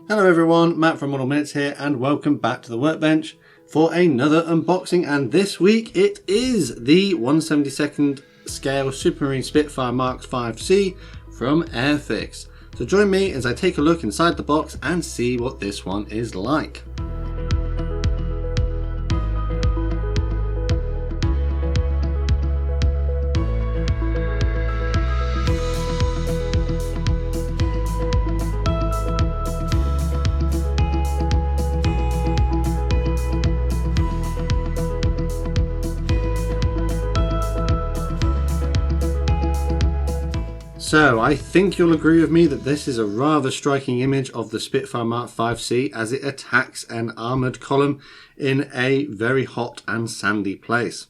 Hello everyone, Matt from Model Minutes here and welcome back to the workbench for another unboxing, and this week it is the 1/72nd scale Supermarine Spitfire Mark Vc from Airfix. So join me as I take a look inside the box and see what this one is like. So I think you'll agree with me that this is a rather striking image of the Spitfire Mark Vc as it attacks an armoured column in a very hot and sandy place.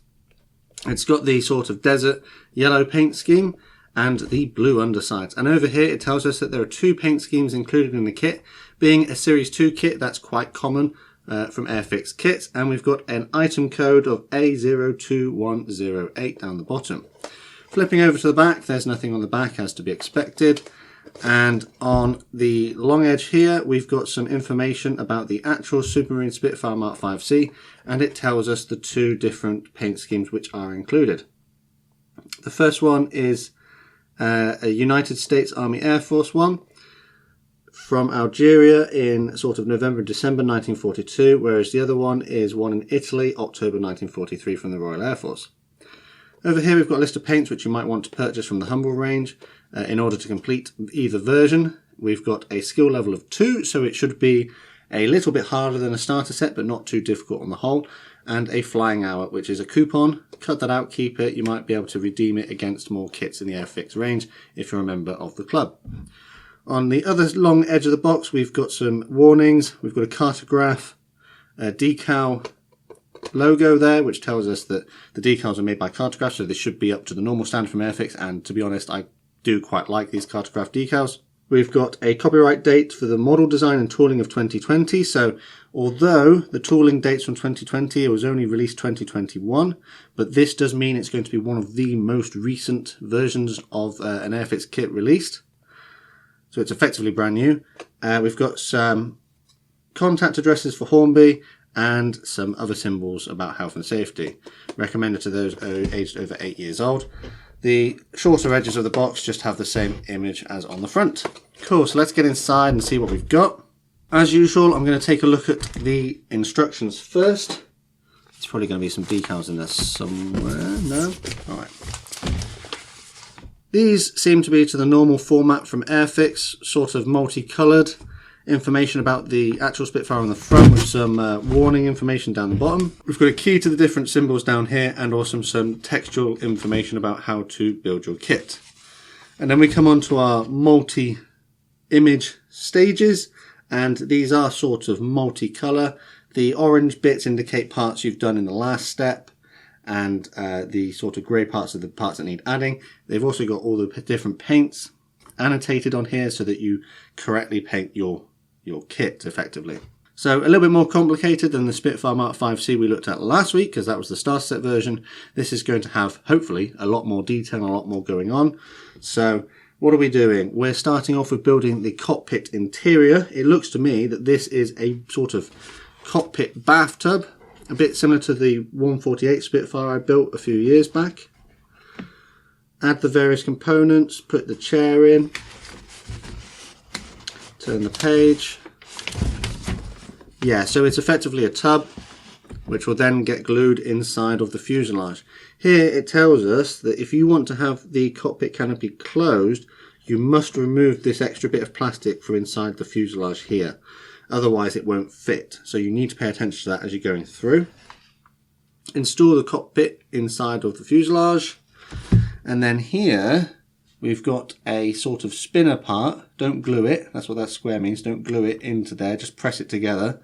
It's got the sort of desert yellow paint scheme and the blue undersides. And over here it tells us that there are two paint schemes included in the kit. Being a Series 2 kit, that's quite common from Airfix kits. And we've got an item code of A02108 down the bottom. Flipping over to the back, there's nothing on the back as to be expected. And on the long edge here, we've got some information about the actual Supermarine Spitfire Mark Vc, and it tells us the two different paint schemes which are included. The first one is a United States Army Air Force one from Algeria in sort of November and December 1942, whereas the other one is one in Italy, October 1943 from the Royal Air Force. Over here we've got a list of paints which you might want to purchase from the Humble range in order to complete either version. We've got a skill level of 2, so it should be a little bit harder than a starter set but not too difficult on the whole, and a flying hour, which is a coupon. Cut that out, keep it. You might be able to redeem it against more kits in the Airfix range if you're a member of the club. On the other long edge of the box we've got some warnings. We've got a cartograph, a decal logo there, which tells us that the decals are made by Cartograph, so they should be up to the normal standard from Airfix, and to be honest, I do quite like these Cartograph decals. We've got a copyright date for the model design and tooling of 2020, so although the tooling dates from 2020, it was only released 2021, but this does mean it's going to be one of the most recent versions of an Airfix kit released, so it's effectively brand new. We've got some contact addresses for Hornby, and some other symbols about health and safety, recommended to those aged over 8 years old. The shorter edges of the box just have the same image as on the front. Cool, so let's get inside and see what we've got. As usual, I'm going to take a look at the instructions first. There's probably going to be some decals in there somewhere. No? Alright. These seem to be to the normal format from Airfix, sort of multicoloured. Information about the actual Spitfire on the front with some warning information down the bottom. We've got a key to the different symbols down here and also some textual information about how to build your kit. And then we come on to our multi-image stages, and these are sort of multicolour. The orange bits indicate parts you've done in the last step, and the sort of grey parts are the parts that need adding. They've also got all the different paints annotated on here so that you correctly paint your kit effectively. So a little bit more complicated than the Spitfire Mark Vc we looked at last week, because that was the starter set version. This is going to have hopefully a lot more detail and a lot more going on. So what are we doing? We're starting off with building the cockpit interior. It looks to me that this is a sort of cockpit bathtub, a bit similar to the 148 Spitfire I built a few years back. Add the various components, put the chair in, turn the page. Yeah, so it's effectively a tub which will then get glued inside of the fuselage. Here it tells us that if you want to have the cockpit canopy closed, you must remove this extra bit of plastic from inside the fuselage here. Otherwise it won't fit. So you need to pay attention to that as you're going through. Install the cockpit inside of the fuselage. And then here we've got a sort of spinner part. Don't glue it. That's what that square means. Don't glue it into there. Just press it together.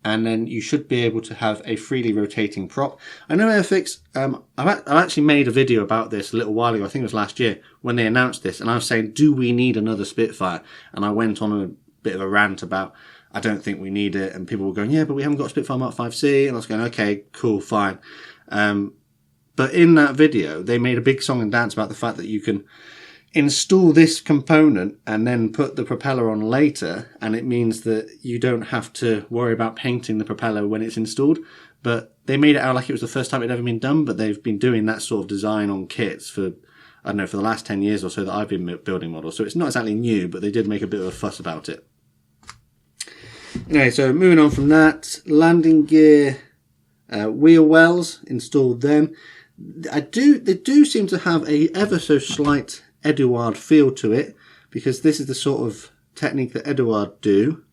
And then you should be able to have a freely rotating prop. I know Airfix, I've actually made a video about this a little while ago. I think it was last year when they announced this. And I was saying, do we need another Spitfire? And I went on a bit of a rant about, I don't think we need it. And people were going, yeah, but we haven't got a Spitfire Mark Vc. And I was going, okay, cool, fine. But in that video, they made a big song and dance about the fact that you can install this component and then put the propeller on later, and it means that you don't have to worry about painting the propeller when it's installed. But they made it out like it was the first time it had ever been done, but they've been doing that sort of design on kits for, I don't know, for the last 10 years or so that I've been building models. So it's not exactly new, but they did make a bit of a fuss about it. Anyway, so moving on from that, landing gear wheel wells, installed them. They do seem to have a ever so slight Eduard feel to it, because this is the sort of technique that Eduard do.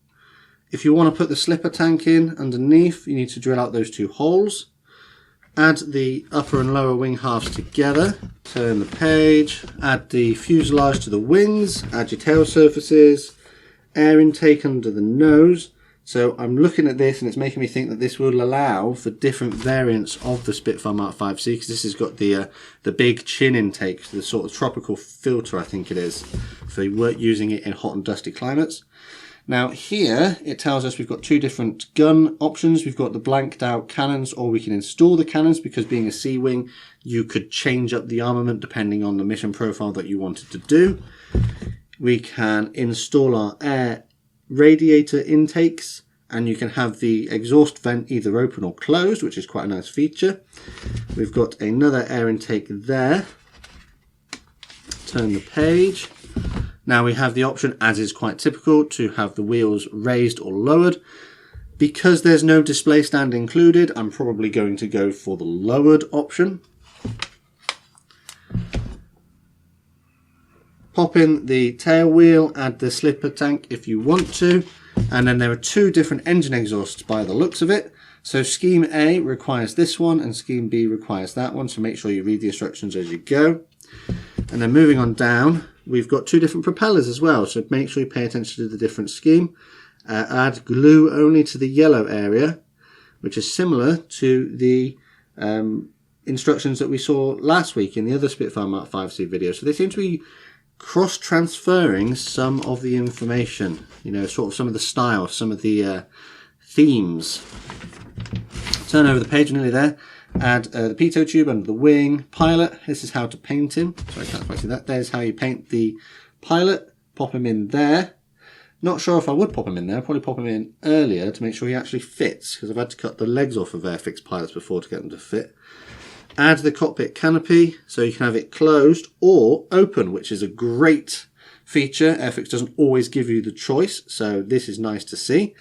If you want to put the slipper tank in underneath, you need to drill out those two holes. Add the upper and lower wing halves together. Turn the page. Add the fuselage to the wings. Add your tail surfaces. Air intake under the nose. So I'm looking at this and it's making me think that this will allow for different variants of the Spitfire Mark 5C, because this has got the big chin intake, the sort of tropical filter I think it is, for using it in hot and dusty climates. Now here it tells us we've got two different gun options. We've got the blanked out cannons, or we can install the cannons, because being a C-wing you could change up the armament depending on the mission profile that you wanted to do. We can install our air radiator intakes, and you can have the exhaust vent either open or closed, which is quite a nice feature. We've got another air intake there. Turn the page. Now we have the option, as is quite typical, to have the wheels raised or lowered. Because there's no display stand included, I'm probably going to go for the lowered option. Pop in the tail wheel, add the slipper tank if you want to, and then there are two different engine exhausts by the looks of it. So scheme A requires this one and scheme B requires that one, so make sure you read the instructions as you go. And then moving on down, we've got two different propellers as well, so make sure you pay attention to the different scheme. Add glue only to the yellow area, which is similar to the instructions that we saw last week in the other Spitfire Mark 5C video. So they seem to be cross-transferring some of the information, you know, sort of some of the style, some of the themes. Turn over the page, nearly there. Add the pitot tube under the wing. Pilot, this is how to paint him. Sorry, I can't quite see that. There's how you paint the pilot. Pop him in there. Not sure if I would pop him in there. I'd probably pop him in earlier to make sure he actually fits, because I've had to cut the legs off of Airfix pilots before to get them to fit. Add the cockpit canopy, so you can have it closed or open, which is a great feature. Airfix doesn't always give you the choice, so this is nice to see.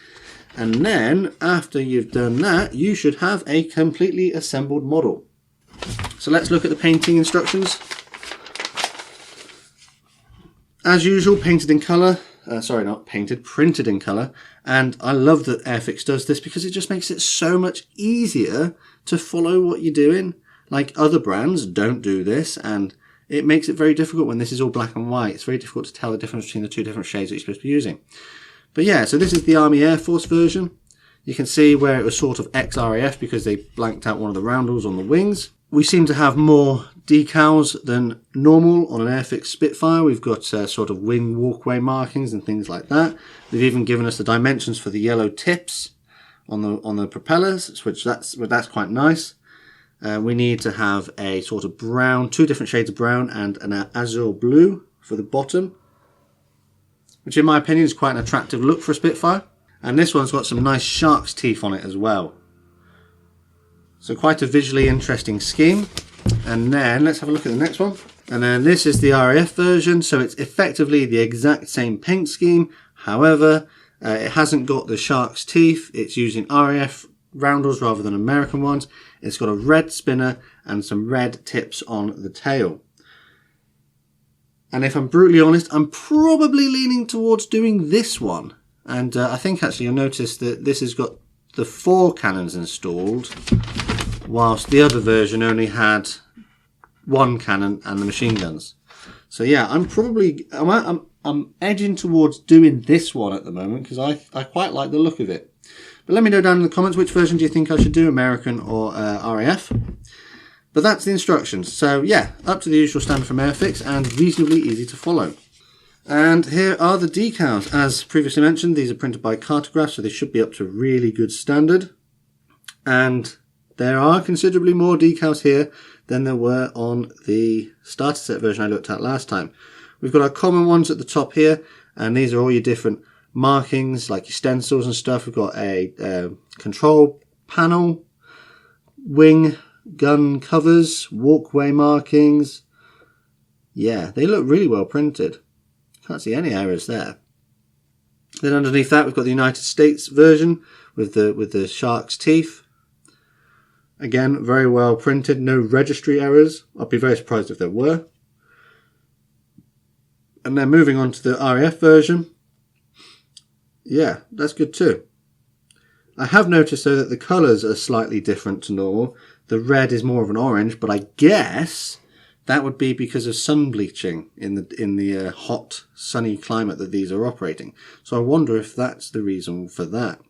And then, after you've done that, you should have a completely assembled model. So let's look at the painting instructions. As usual, painted in colour. Sorry, not painted, printed in colour. And I love that Airfix does this, because it just makes it so much easier to follow what you're doing. Like, other brands don't do this, and it makes it very difficult when this is all black and white. It's very difficult to tell the difference between the two different shades that you're supposed to be using. But yeah, so this is the Army Air Force version. You can see where it was sort of ex-RAF because they blanked out one of the roundels on the wings. We seem to have more decals than normal on an Airfix Spitfire. We've got sort of wing walkway markings and things like that. They've even given us the dimensions for the yellow tips on the propellers, which that's quite nice. We need to have a sort of brown, two different shades of brown and an azure blue for the bottom, which in my opinion is quite an attractive look for a Spitfire. And this one's got some nice shark's teeth on it as well. So quite a visually interesting scheme. And then let's have a look at the next one. And then this is the RAF version, so it's effectively the exact same paint scheme. However, it hasn't got the shark's teeth. It's using RAF roundels rather than American ones. It's got a red spinner and some red tips on the tail. And if I'm brutally honest, I'm probably leaning towards doing this one. And I think actually you'll notice that this has got the 4 cannons installed, whilst the other version only had 1 cannon and the machine guns. So yeah, I'm edging towards doing this one at the moment, because I quite like the look of it. But let me know down in the comments, which version do you think I should do, American or RAF? But that's the instructions. So yeah, up to the usual standard from Airfix and reasonably easy to follow. And here are the decals. As previously mentioned, these are printed by Cartograph, so they should be up to really good standard. And there are considerably more decals here than there were on the starter set version I looked at last time. We've got our common ones at the top here, and these are all your different markings, like your stencils and stuff. We've got a control panel, wing, gun covers, walkway markings. Yeah, they look really well printed. Can't see any errors there. Then underneath that, we've got the United States version with the shark's teeth. Again, very well printed, no registry errors. I'd be very surprised if there were. And then moving on to the RAF version. Yeah, that's good too. I have noticed though that the colours are slightly different to normal. The red is more of an orange, but I guess that would be because of sun bleaching in the hot, sunny climate that these are operating. So I wonder if that's the reason for that.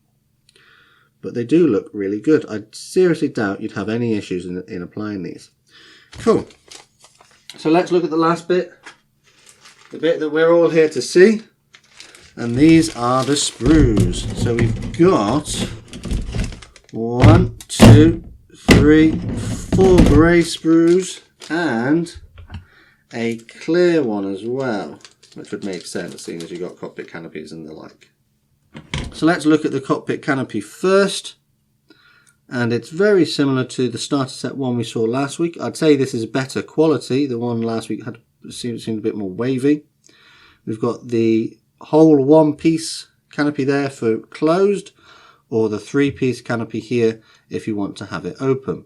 But they do look really good. I seriously doubt you'd have any issues in applying these. Cool. So let's look at the last bit. The bit that we're all here to see. And these are the sprues. So we've got 1, 2, 3, 4 grey sprues and a clear one as well, which would make sense seeing as you've got cockpit canopies and the like. So let's look at the cockpit canopy first, and it's very similar to the starter set one we saw last week. I'd say this is better quality. The one last week seemed a bit more wavy. We've got the whole one-piece canopy there for closed, or the 3-piece canopy here if you want to have it open.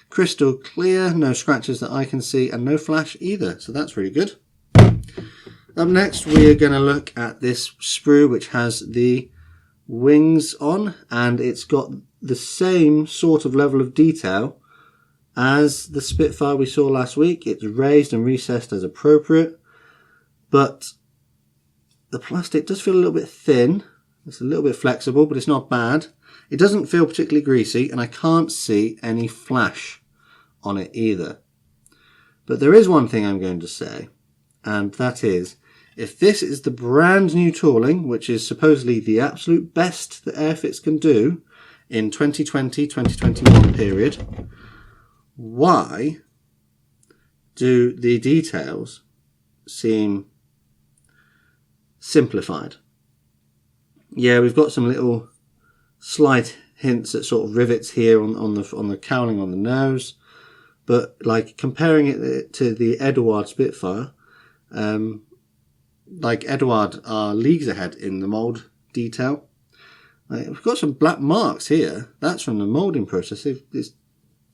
Crystal clear, no scratches that I can see, and no flash either, so that's really good. Up next, we are going to look at this sprue, which has the wings on, and it's got the same sort of level of detail as the Spitfire we saw last week. It's raised and recessed as appropriate, but the plastic does feel a little bit thin. It's a little bit flexible, but it's not bad. It doesn't feel particularly greasy, and I can't see any flash on it either. But there is one thing I'm going to say, and that is, if this is the brand new tooling, which is supposedly the absolute best that Airfix can do in 2020-2021 period, why do the details seem simplified? Yeah, we've got some little slight hints at sort of rivets here on the cowling on the nose, but like comparing it to the Eduard Spitfire, like Eduard are leagues ahead in the mould detail. We've got some black marks here. That's from the moulding process.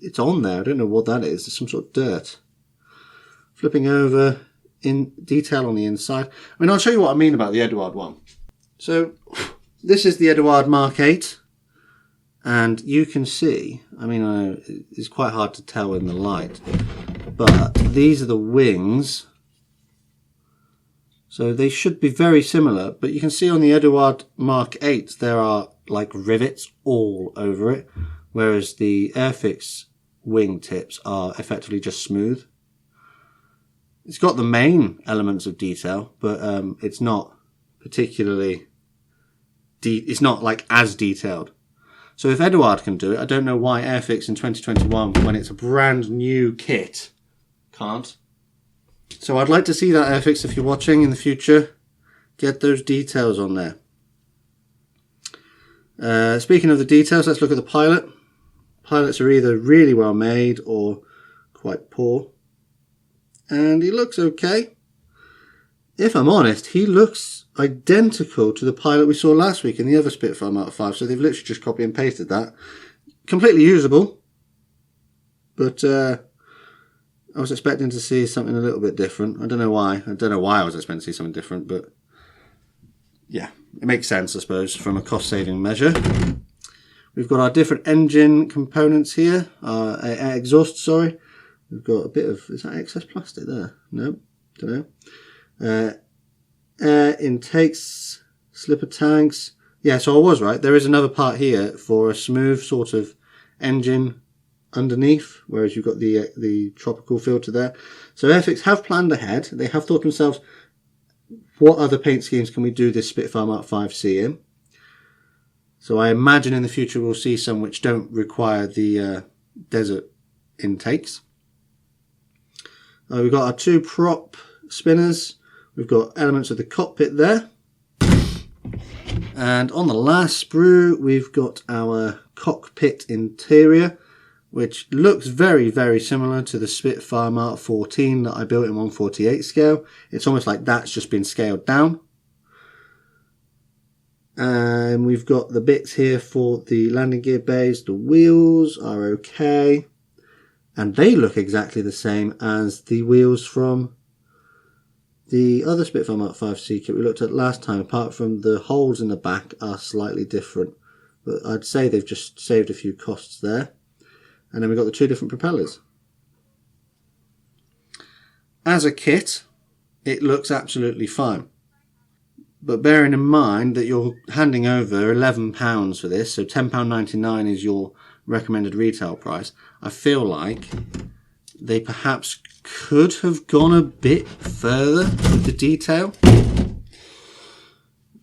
It's on there. I don't know what that is. There's some sort of dirt. Flipping over, in detail on the inside. I mean, I'll show you what I mean about the Eduard one. So this is the Eduard Mark 8, and you can see, I mean, it's quite hard to tell in the light, but these are the wings. So they should be very similar, but you can see on the Eduard Mark 8 there are like rivets all over it, whereas the Airfix wing tips are effectively just smooth. It's got the main elements of detail, but it's not particularly it's not like as detailed. So if Eduard can do it, I don't know why Airfix in 2021, when it's a brand new kit, can't. So I'd like to see that, Airfix, if you're watching in the future. Get those details on there. Speaking of the details, let's look at the pilot. Pilots are either really well made or quite poor. And he looks okay. If I'm honest, he looks identical to the pilot we saw last week in the other Spitfire Mark 5. So they've literally just copy and pasted that. Completely usable. But I was expecting to see something a little bit different. I don't know why. I don't know why I was expecting to see something different, but yeah, it makes sense, I suppose, from a cost-saving measure. We've got our different engine components here. Exhaust, sorry. We've got a bit of, is that excess plastic there? No, don't know. Air intakes, slipper tanks. Yeah, so I was right. There is another part here for a smooth sort of engine underneath, whereas you've got the tropical filter there. So Airfix have planned ahead. They have thought to themselves, what other paint schemes can we do this Spitfire Mark 5C in? So I imagine in the future we'll see some which don't require the desert intakes. We've got our two prop spinners. We've got elements of the cockpit there. And on the last sprue, we've got our cockpit interior, which looks very, very similar to the Spitfire Mark 14 that I built in 1/48 scale. It's almost like that's just been scaled down. And we've got the bits here for the landing gear bays. The wheels are okay. And they look exactly the same as the wheels from the other Spitfire Mark 5C kit we looked at last time, apart from the holes in the back are slightly different. But I'd say they've just saved a few costs there. And then we've got the two different propellers. As a kit, it looks absolutely fine. But bearing in mind that you're handing over £11 for this, so £10.99 is your recommended retail price, I feel like they perhaps could have gone a bit further with the detail.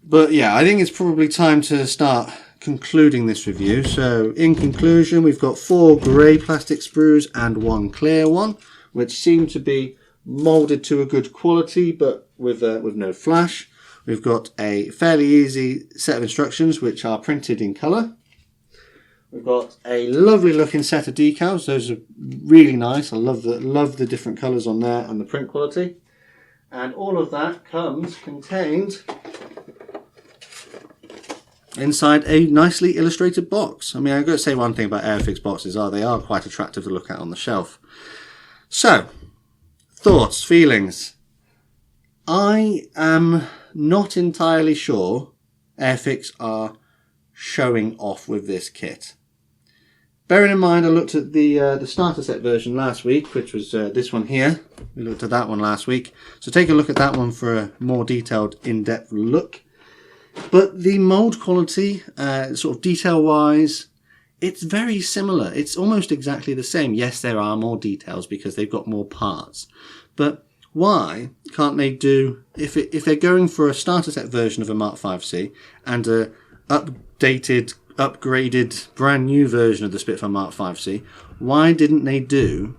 But yeah, I think it's probably time to start concluding this review. So in conclusion, we've got 4 grey plastic sprues and 1 clear one, which seem to be moulded to a good quality, but with no flash. We've got a fairly easy set of instructions, which are printed in colour. We've got a lovely looking set of decals. Those are really nice. I love the different colours on there and the print quality. And all of that comes contained inside a nicely illustrated box. I mean, I've got to say one thing about Airfix boxes they are quite attractive to look at on the shelf. So, thoughts, feelings. I am not entirely sure Airfix are showing off with this kit. Bearing in mind, I looked at the starter set version last week, which was this one here. We looked at that one last week. So take a look at that one for a more detailed, in-depth look. But the mould quality, sort of detail-wise, it's very similar. It's almost exactly the same. Yes, there are more details because they've got more parts. But why can't they do, if they're going for a starter set version of a Mark 5C and a upgraded, brand new version of the Spitfire Mark 5C, why didn't they do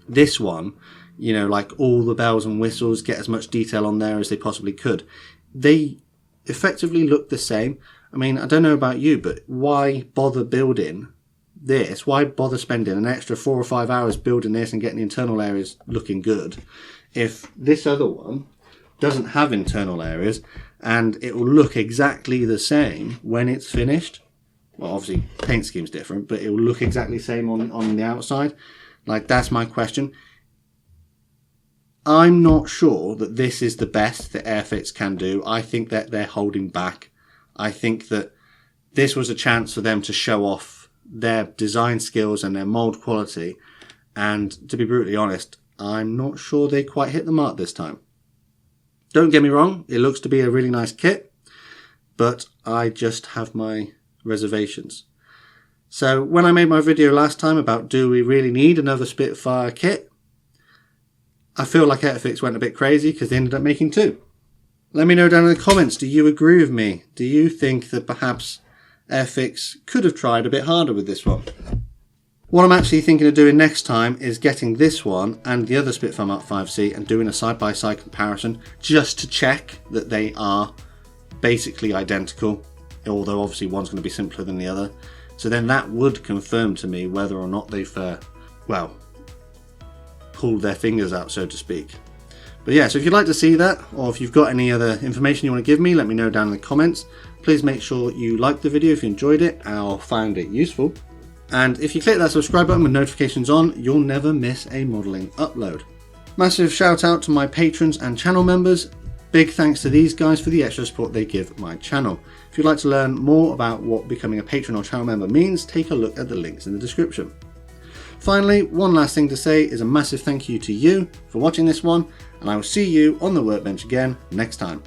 this one, you know, like all the bells and whistles, get as much detail on there as they possibly could? They effectively look the same. I mean, I don't know about you, but why bother building this? Why bother spending an extra 4 or 5 hours building this and getting the internal areas looking good if this other one doesn't have internal areas and it will look exactly the same when it's finished? Well, obviously paint scheme's different, but it will look exactly the same on the outside. Like, that's my question. I'm not sure that this is the best that Airfix can do. I think that they're holding back. I think that this was a chance for them to show off their design skills and their mould quality. And to be brutally honest, I'm not sure they quite hit the mark this time. Don't get me wrong, it looks to be a really nice kit, but I just have my reservations. So when I made my video last time about do we really need another Spitfire kit, I feel like Airfix went a bit crazy because they ended up making 2. Let me know down in the comments, do you agree with me? Do you think that perhaps Airfix could have tried a bit harder with this one? What I'm actually thinking of doing next time is getting this one and the other Spitfire Mark 5C and doing a side-by-side comparison just to check that they are basically identical, although obviously one's going to be simpler than the other. So then that would confirm to me whether or not they've, pulled their fingers out, so to speak. But yeah, so if you'd like to see that, or if you've got any other information you want to give me, let me know down in the comments. Please make sure you like the video if you enjoyed it or found it useful. And if you click that subscribe button with notifications on, you'll never miss a modelling upload. Massive shout out to my patrons and channel members. Big thanks to these guys for the extra support they give my channel. If you'd like to learn more about what becoming a patron or channel member means, take a look at the links in the description. Finally, one last thing to say is a massive thank you to you for watching this one, and I will see you on the workbench again next time.